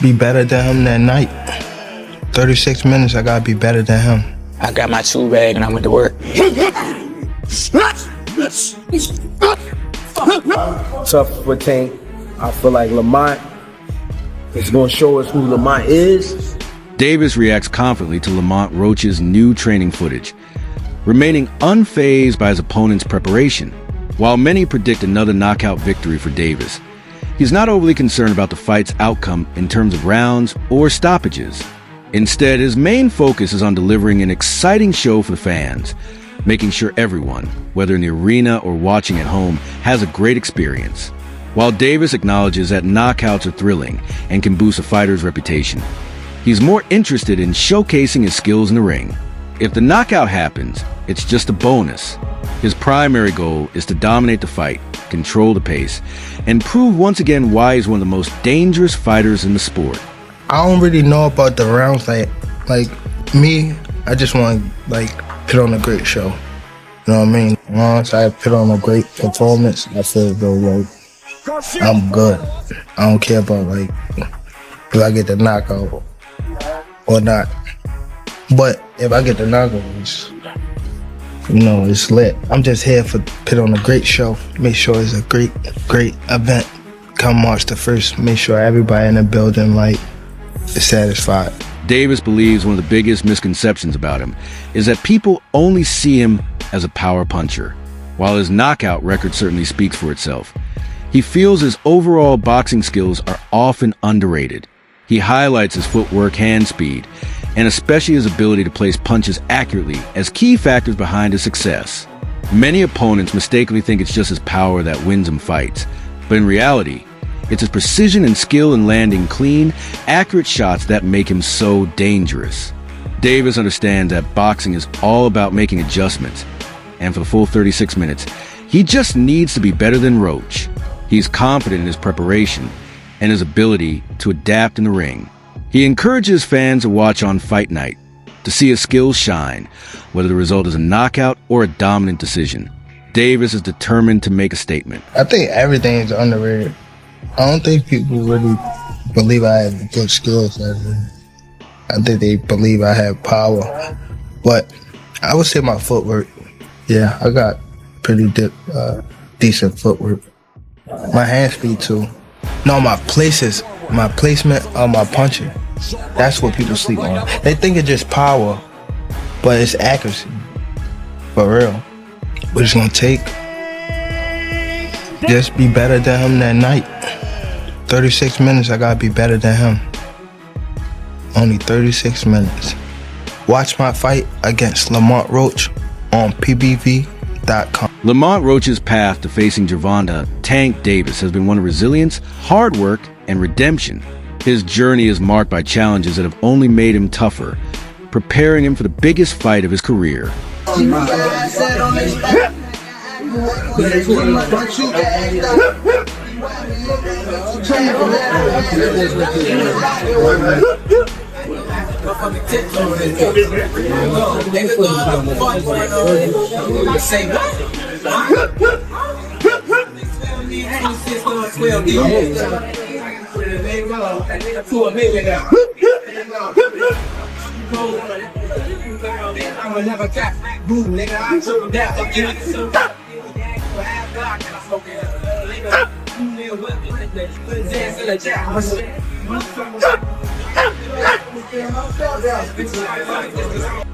be better than him that night. 36 minutes, I gotta be better than him. I got my tool bag and I went to work. Tough for Tank. I feel like Lamont is going to show us who Lamont is. Davis reacts confidently to Lamont Roach's new training footage, remaining unfazed by his opponent's preparation. While many predict another knockout victory for Davis, he's not overly concerned about the fight's outcome in terms of rounds or stoppages. Instead, his main focus is on delivering an exciting show for the fans, making sure everyone, whether in the arena or watching at home, has a great experience. While Davis acknowledges that knockouts are thrilling and can boost a fighter's reputation, he's more interested in showcasing his skills in the ring. If the knockout happens, it's just a bonus. His primary goal is to dominate the fight, control the pace, and prove once again why he's one of the most dangerous fighters in the sport. I don't really know about the rounds. Like me, I just want to put on a great show. You know what I mean? Once I put on a great performance, I feel like I'm good. I don't care about if I get the knockout or not. But if I get the knockout, it's lit. I'm just here for put on a great show. Make sure it's a great event. Come March the 1st, make sure everybody in the building is satisfied. Davis believes one of the biggest misconceptions about him is that people only see him as a power puncher. While his knockout record certainly speaks for itself, he feels his overall boxing skills are often underrated. He highlights his footwork, hand speed, and especially his ability to place punches accurately as key factors behind his success. Many opponents mistakenly think it's just his power that wins him fights, but in reality, it's his precision and skill in landing clean, accurate shots that make him so dangerous. Davis understands that boxing is all about making adjustments, and for the full 36 minutes, he just needs to be better than Roach. He's confident in his preparation and his ability to adapt in the ring. He encourages fans to watch on fight night to see his skills shine, whether the result is a knockout or a dominant decision. Davis is determined to make a statement. I think everything is underrated. I don't think people really believe I have good skills. I think they believe I have power. But I would say my footwork, yeah, I got pretty decent footwork. My hand speed too. No, my placement of my punching. That's what people sleep on. They think it's just power, but it's accuracy. For real. What it's gonna take, just be better than him that night. 36 minutes, I gotta be better than him. Only 36 minutes. Watch my fight against Lamont Roach on pbv.com. Lamont Roach's path to facing Gervonta "Tank" Davis has been one of resilience, hard work, and redemption. His journey is marked by challenges that have only made him tougher, preparing him for the biggest fight of his career.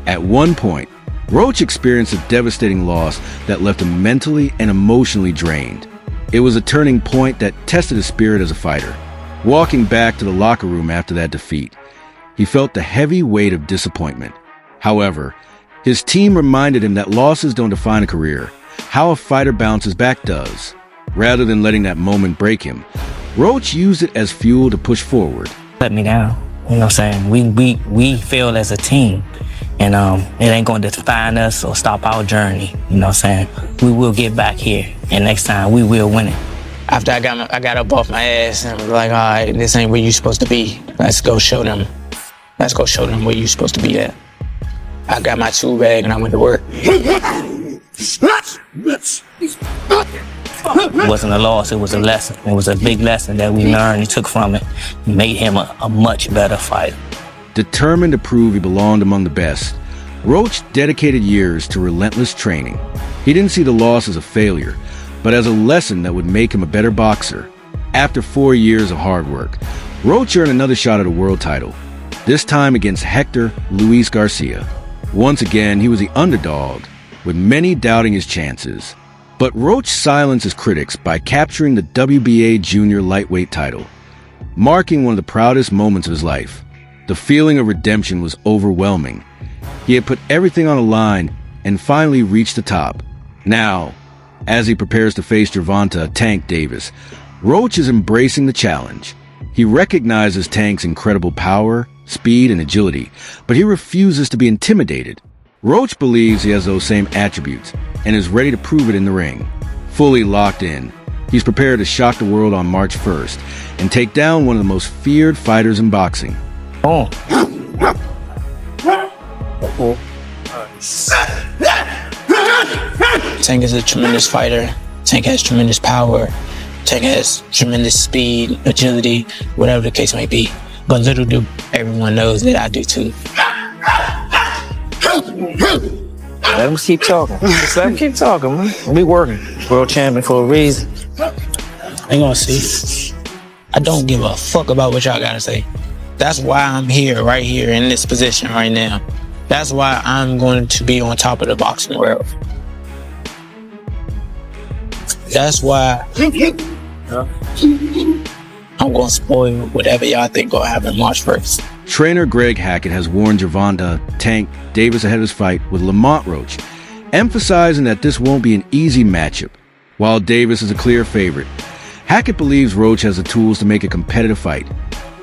At one point, Roach experienced a devastating loss that left him mentally and emotionally drained. It was a turning point that tested his spirit as a fighter. Walking back to the locker room after that defeat, he felt the heavy weight of disappointment. However, his team reminded him that losses don't define a career. How a fighter bounces back does. Rather than letting that moment break him, Roach used it as fuel to push forward. Let me down. You know what I'm saying? We failed as a team. And it ain't going to define us or stop our journey. You know what I'm saying? We will get back here. And next time, we will win it. After I got up off my ass and was like, all right, this ain't where you supposed to be. Let's go show them. Let's go show them where you supposed to be at. I got my tool bag and I went to work. It wasn't a loss, it was a lesson. It was a big lesson that we learned and took from it. It made him a much better fighter. Determined to prove he belonged among the best, Roach dedicated years to relentless training. He didn't see the loss as a failure, but as a lesson that would make him a better boxer. After 4 years of hard work, Roach earned another shot at a world title, this time against Hector Luis Garcia. Once again, he was the underdog, with many doubting his chances. But Roach silenced his critics by capturing the WBA junior lightweight title, marking one of the proudest moments of his life. The feeling of redemption was overwhelming. He had put everything on the line and finally reached the top. Now, as he prepares to face Gervonta "Tank" Davis, Roach is embracing the challenge. He recognizes Tank's incredible power, speed, and agility, but he refuses to be intimidated. Roach believes he has those same attributes and is ready to prove it in the ring. Fully locked in, he's prepared to shock the world on March 1st and take down one of the most feared fighters in boxing. Oh. Tank is a tremendous fighter. Tank has tremendous power. Tank has tremendous speed, agility, whatever the case may be. But little do everyone knows that I do too. Let him keep talking. Just let him keep talking, man. We working. World champion for a reason. They gonna see. I don't give a fuck about what y'all gotta say. That's why I'm here, right here, in this position right now. That's why I'm going to be on top of the boxing world. That's why I'm gonna spoil whatever y'all think gonna happen March 1st. Trainer Greg Hackett has warned Gervonta "Tank" Davis ahead of his fight with Lamont Roach, emphasizing that this won't be an easy matchup. While Davis is a clear favorite, Hackett believes Roach has the tools to make a competitive fight,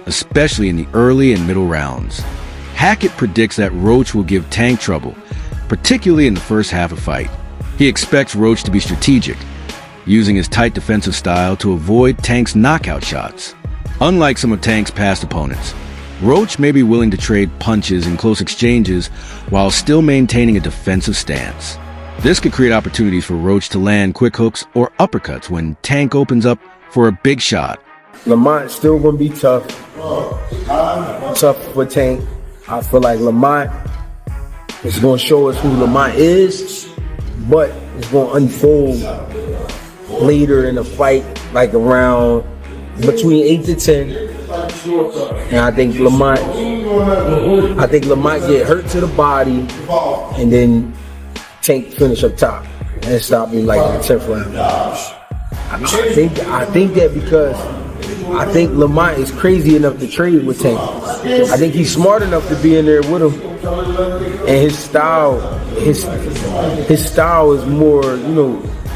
especially in the early and middle rounds. Hackett predicts that Roach will give Tank trouble, particularly in the first half of the fight. He expects Roach to be strategic, using his tight defensive style to avoid Tank's knockout shots. Unlike some of Tank's past opponents, Roach may be willing to trade punches in close exchanges while still maintaining a defensive stance. This could create opportunities for Roach to land quick hooks or uppercuts when Tank opens up for a big shot. Lamont's still gonna be tough. Tough for Tank. I feel like Lamont is gonna show us who Lamont is, but it's gonna unfold later in the fight, like around between 8 to 10. And I think Lamont get hurt to the body, and then Tank finish up top and stop me like in the 10th round. I think that because I think Lamont is crazy enough to trade with Tank. I think he's smart enough to be in there with him, and his style is more,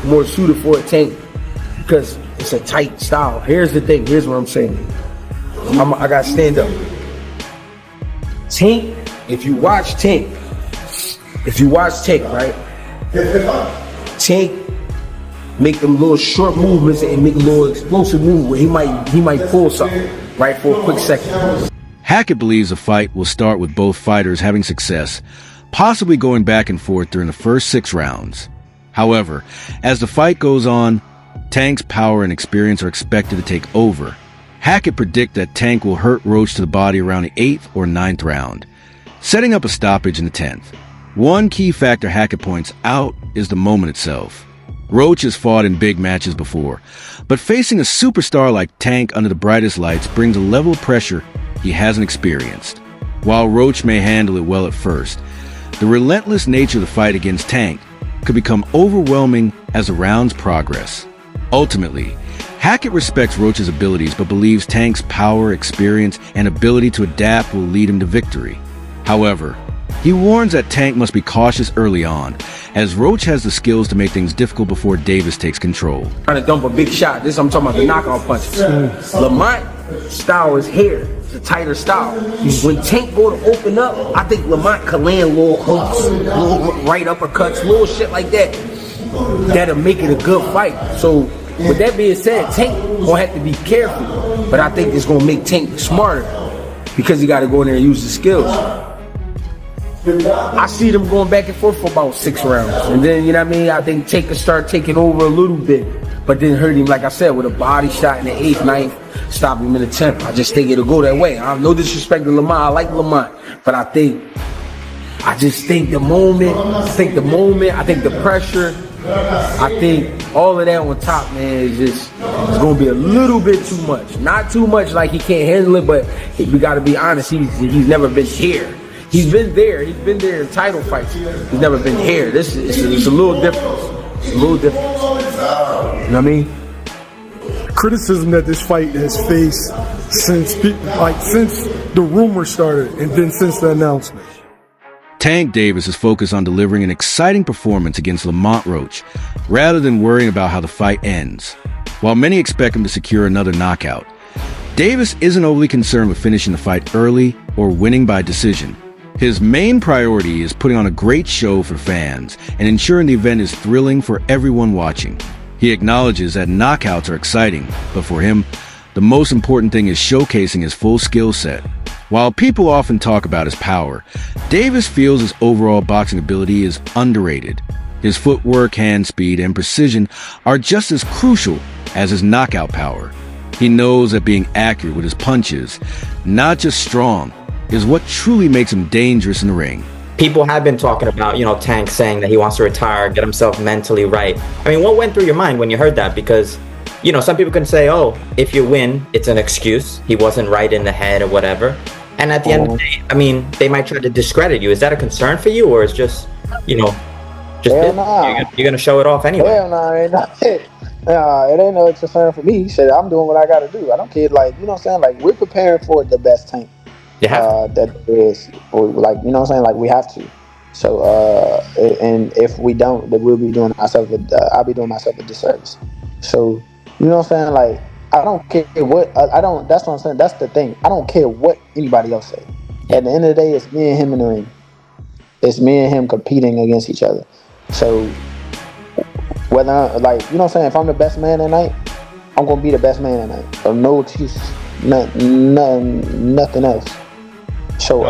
more suited for a Tank because it's a tight style. Here's the thing. Here's what I'm saying. I got to stand up. Tank. If you watch Tank, right? Tank make them little short movements and make a little explosive move where he might pull something right for a quick second. Hackett believes the fight will start with both fighters having success, possibly going back and forth during the first 6 rounds. However, as the fight goes on, Tank's power and experience are expected to take over. Hackett predicts that Tank will hurt Roach to the body around the 8th or 9th round, setting up a stoppage in the 10th. One key factor Hackett points out is the moment itself. Roach has fought in big matches before, but facing a superstar like Tank under the brightest lights brings a level of pressure he hasn't experienced. While Roach may handle it well at first, the relentless nature of the fight against Tank could become overwhelming as the rounds progress. Ultimately, Hackett respects Roach's abilities but believes Tank's power, experience, and ability to adapt will lead him to victory. However, he warns that Tank must be cautious early on, as Roach has the skills to make things difficult before Davis takes control. Trying to dump a big shot. This I'm talking about the knockout punches. Lamont's style is here. It's a tighter style. When Tank go to open up, I think Lamont can land little hooks, little right uppercuts, little shit like that. That'll make it a good fight. So with that being said, Tank gonna have to be careful. But I think it's gonna make Tank smarter because he got to go in there and use the skills. I see them going back and forth for about 6 rounds. And then, I think Tank can start taking over a little bit. but then hurt him, like I said, with a body shot in the 8th, 9th, stop him in the 10th. I just think it'll go that way. I have no disrespect to Lamont. I like Lamont, but I just think the moment, I think the pressure, I think all of that on top, man, it's going to be a little bit too much. Not too much like he can't handle it, but we got to be honest, he's never been here. He's been there in title fights. He's never been here. It's a little different. It's a little different. You know what I mean? Criticism that this fight has faced since the rumor started and then since the announcement. Tank Davis is focused on delivering an exciting performance against Lamont Roach, rather than worrying about how the fight ends. While many expect him to secure another knockout, Davis isn't overly concerned with finishing the fight early or winning by decision. His main priority is putting on a great show for fans and ensuring the event is thrilling for everyone watching. He acknowledges that knockouts are exciting, but for him, the most important thing is showcasing his full skill set. While people often talk about his power, Davis feels his overall boxing ability is underrated. His footwork, hand speed, and precision are just as crucial as his knockout power. He knows that being accurate with his punches, not just strong, is what truly makes him dangerous in the ring. People have been talking about, Tank saying that he wants to retire, get himself mentally right. I mean, what went through your mind when you heard that? Because, some people can say, oh, if you win, it's an excuse. He wasn't right in the head or whatever. And at the end of the day, I mean, they might try to discredit you. Is that a concern for you, or is just, you're going to show it off anyway? Hell no, it ain't not it. It ain't no concern for me. He said, I'm doing what I got to do. I don't care. Like, you know what I'm saying? Like, we're preparing for the best Tank. That is, like, you know what I'm saying? Like, we have to. So, and if we don't, then we'll be doing ourselves. I'll be doing myself a disservice. So, you know what I'm saying? Like, I don't care what I don't. That's what I'm saying. That's the thing. I don't care what anybody else say. At the end of the day, it's me and him in the ring. It's me and him competing against each other. So, whether like, you know what I'm saying, if I'm the best man that night, I'm gonna be the best man that night. So no excuses, nothing else. So,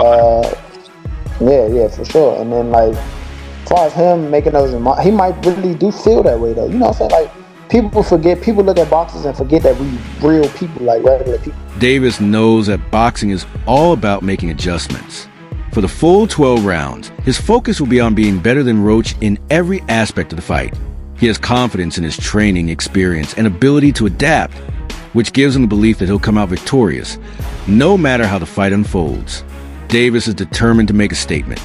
yeah, for sure. And then, like, as far as him making those remarks, he might really do feel that way though. You know what I'm saying? Like, people look at boxers and forget that we real people, like regular people. Davis knows that boxing is all about making adjustments. For the full 12 rounds, his focus will be on being better than Roach in every aspect of the fight. He has confidence in his training, experience, and ability to adapt, which gives him the belief that he'll come out victorious, no matter how the fight unfolds. Davis is determined to make a statement,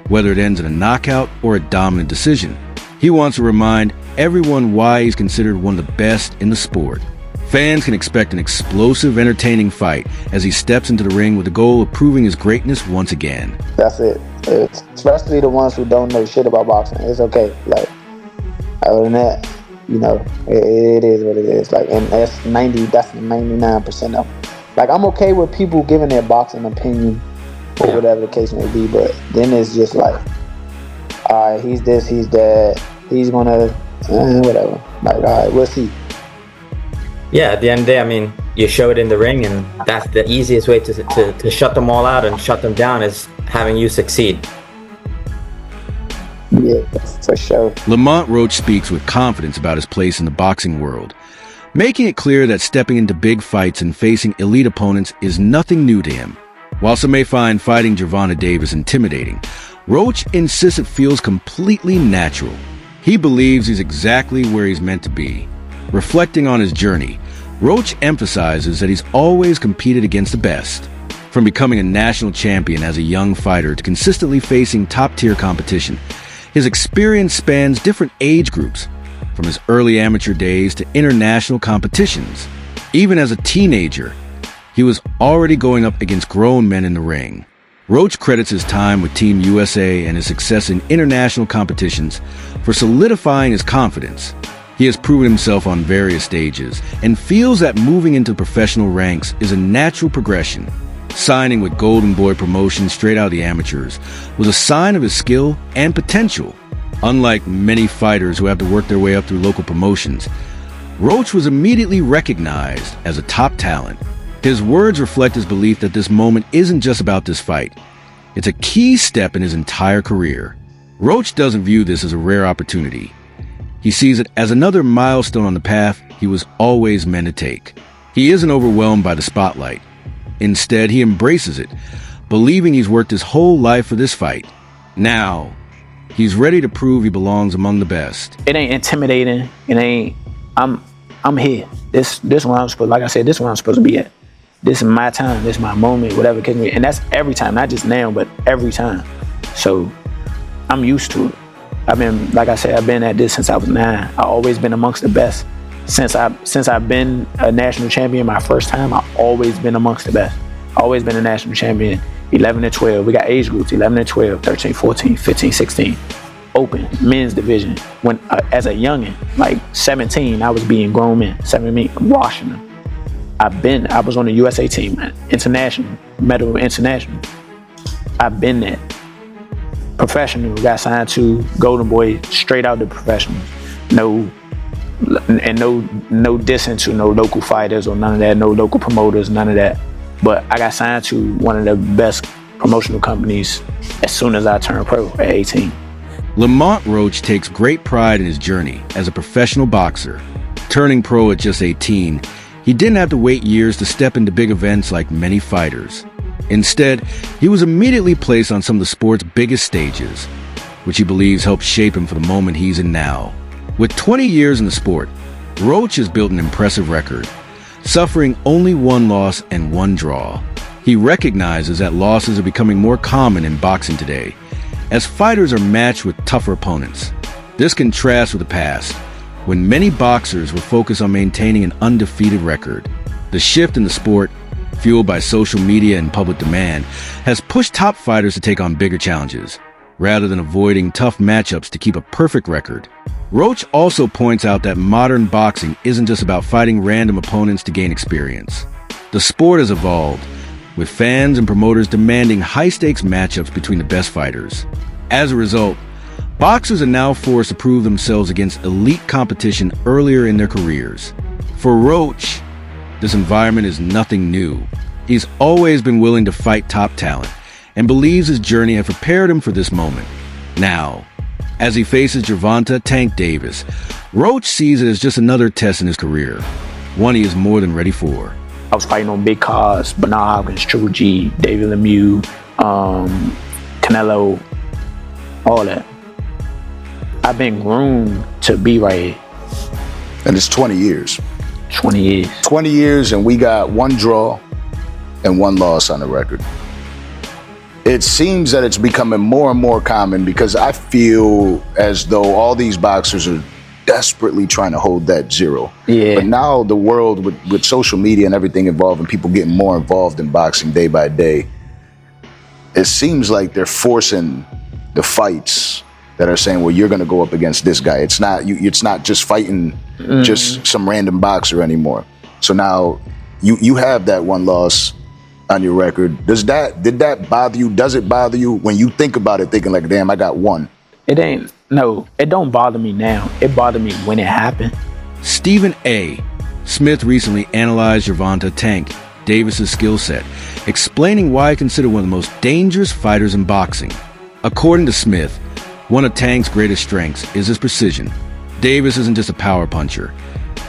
whether it ends in a knockout or a dominant decision. He wants to remind everyone why he's considered one of the best in the sport. Fans can expect an explosive, entertaining fight as he steps into the ring with the goal of proving his greatness once again. That's it. Especially the ones who don't know shit about boxing. It's okay. Like, other than that, it is what it is. Like, and that's 99% of them. Like, I'm okay with people giving their boxing opinion or whatever the case may be, but then it's just like, all right, he's this, he's that, he's gonna, whatever. Like, all right, we'll see. Yeah, at the end of the day, I mean, you show it in the ring, and that's the easiest way to shut them all out and shut them down, is having you succeed. Yeah, for sure. Lamont Roach speaks with confidence about his place in the boxing world, making it clear that stepping into big fights and facing elite opponents is nothing new to him. While some may find fighting Gervonta Davis intimidating, Roach insists it feels completely natural. He believes he's exactly where he's meant to be. Reflecting on his journey, Roach emphasizes that he's always competed against the best. From becoming a national champion as a young fighter to consistently facing top-tier competition, his experience spans different age groups, from his early amateur days to international competitions. Even as a teenager, he was already going up against grown men in the ring. Roach credits his time with Team USA and his success in international competitions for solidifying his confidence. He has proven himself on various stages and feels that moving into professional ranks is a natural progression. Signing with Golden Boy Promotions straight out of the amateurs was a sign of his skill and potential. Unlike many fighters who have to work their way up through local promotions, Roach was immediately recognized as a top talent. His words reflect his belief that this moment isn't just about this fight. It's a key step in his entire career. Roach doesn't view this as a rare opportunity. He sees it as another milestone on the path he was always meant to take. He isn't overwhelmed by the spotlight. Instead, he embraces it, believing he's worked his whole life for this fight. Now, he's ready to prove he belongs among the best. It ain't intimidating. It ain't. I'm here. This where I'm supposed. Like I said, this is where I'm supposed to be at. This is my time. This is my moment. Whatever can be, and that's every time, not just now, but every time. So, I'm used to it. I've been, like I said, I've been at this since I was 9. I've always been amongst the best. Since I've been a national champion my first time, I've always been amongst the best. Always been a national champion. 11 and 12. We got age groups, 11 and 12, 13, 14, 15, 16. Open, men's division. When as a youngin', like 17, I was being grown men. 17, washing them. I was on the USA team, international, medal international. I've been there. Professional, got signed to Golden Boy, straight out the professional. No dissing to no local fighters or none of that, no local promoters, none of that. But I got signed to one of the best promotional companies as soon as I turned pro at 18. Lamont Roach takes great pride in his journey as a professional boxer. Turning pro at just 18, he didn't have to wait years to step into big events like many fighters. Instead, he was immediately placed on some of the sport's biggest stages, which he believes helped shape him for the moment he's in now. With 20 years in the sport, Roach has built an impressive record, suffering only 1 loss and 1 draw. He recognizes that losses are becoming more common in boxing today, as fighters are matched with tougher opponents. This contrasts with the past, when many boxers were focused on maintaining an undefeated record. The shift in the sport, fueled by social media and public demand, has pushed top fighters to take on bigger challenges, rather than avoiding tough matchups to keep a perfect record. Roach also points out that modern boxing isn't just about fighting random opponents to gain experience. The sport has evolved, with fans and promoters demanding high-stakes matchups between the best fighters. As a result, boxers are now forced to prove themselves against elite competition earlier in their careers. For Roach, this environment is nothing new. He's always been willing to fight top talent, and believes his journey has prepared him for this moment. Now, as he faces Gervonta "Tank" Davis, Roach sees it as just another test in his career, one he is more than ready for. I was fighting on big cards, Bernard Hopkins, Triple G, David Lemieux, Canelo, all that. I've been groomed to be right here. And it's 20 years. 20 years. 20 years, and we got 1 draw and 1 loss on the record. It seems that it's becoming more and more common, because I feel as though all these boxers are desperately trying to hold that 0. Yeah. But now the world, with social media and everything involved, and people getting more involved in boxing day by day, it seems like they're forcing the fights that are saying, well, you're going to go up against this guy. It's not just fighting just some random boxer anymore. So now you have that 1 loss on your record. Did that bother you? Does it bother you when you think about it, thinking like, damn, I got 1? It don't bother me now. It bothered me when it happened. Stephen A. Smith recently analyzed Gervonta "Tank" Davis's skill set, explaining why I consider one of the most dangerous fighters in boxing. According to Smith, one of Tank's greatest strengths is his precision. Davis isn't just a power puncher.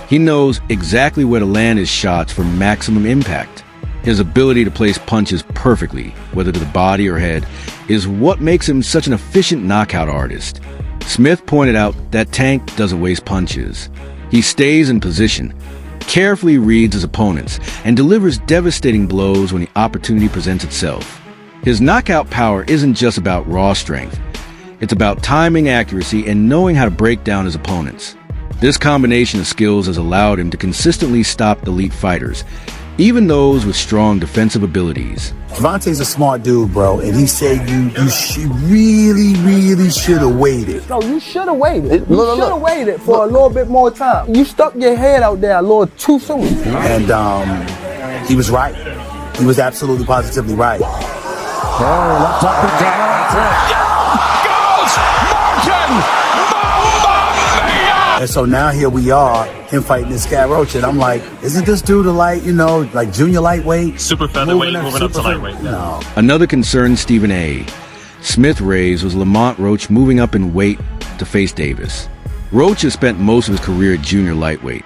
He knows exactly where to land his shots for maximum impact. His ability to place punches perfectly, whether to the body or head, is what makes him such an efficient knockout artist. Smith pointed out that Tank doesn't waste punches. He stays in position, carefully reads his opponents, and delivers devastating blows when the opportunity presents itself. His knockout power isn't just about raw strength. It's about timing, accuracy, and knowing how to break down his opponents. This combination of skills has allowed him to consistently stop elite fighters, even those with strong defensive abilities. Gervonta's a smart dude, bro, and he said you really should have waited. No, you should have waited. You should have waited for a little bit more time. You stuck your head out there a little too soon. And he was right. He was absolutely positively right. And so now here we are, him fighting this guy Roach, and I'm like, isn't this dude like junior lightweight? Super featherweight, moving up to lightweight. No. Another concern Stephen A. Smith raised was Lamont Roach moving up in weight to face Davis. Roach has spent most of his career at junior lightweight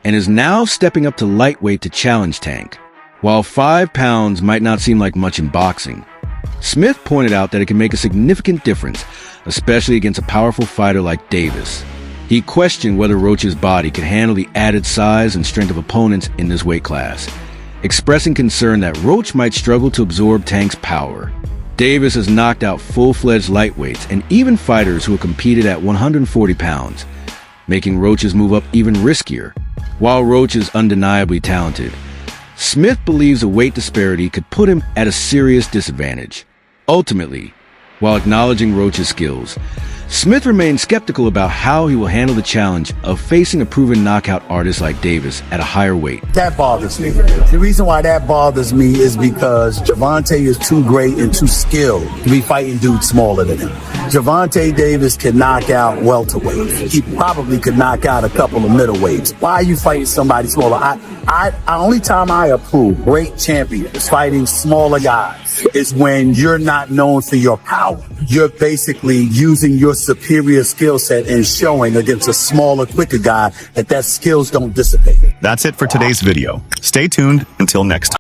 and is now stepping up to lightweight to challenge Tank. While 5 pounds might not seem like much in boxing, Smith pointed out that it can make a significant difference, especially against a powerful fighter like Davis. He questioned whether Roach's body could handle the added size and strength of opponents in this weight class, expressing concern that Roach might struggle to absorb Tank's power. Davis has knocked out full-fledged lightweights and even fighters who have competed at 140 pounds, making Roach's move up even riskier. While Roach is undeniably talented, Smith believes a weight disparity could put him at a serious disadvantage. Ultimately, while acknowledging Roach's skills, Smith remains skeptical about how he will handle the challenge of facing a proven knockout artist like Davis at a higher weight. That bothers me. The reason why that bothers me is because Gervonta is too great and too skilled to be fighting dudes smaller than him. Gervonta Davis can knock out welterweights. He probably could knock out a couple of middleweights. Why are you fighting somebody smaller? Only time I approve great champions fighting smaller guys is when you're not known for your power. You're basically using your superior skill set and showing against a smaller, quicker guy that skills don't dissipate. That's it for today's video. Stay tuned until next time.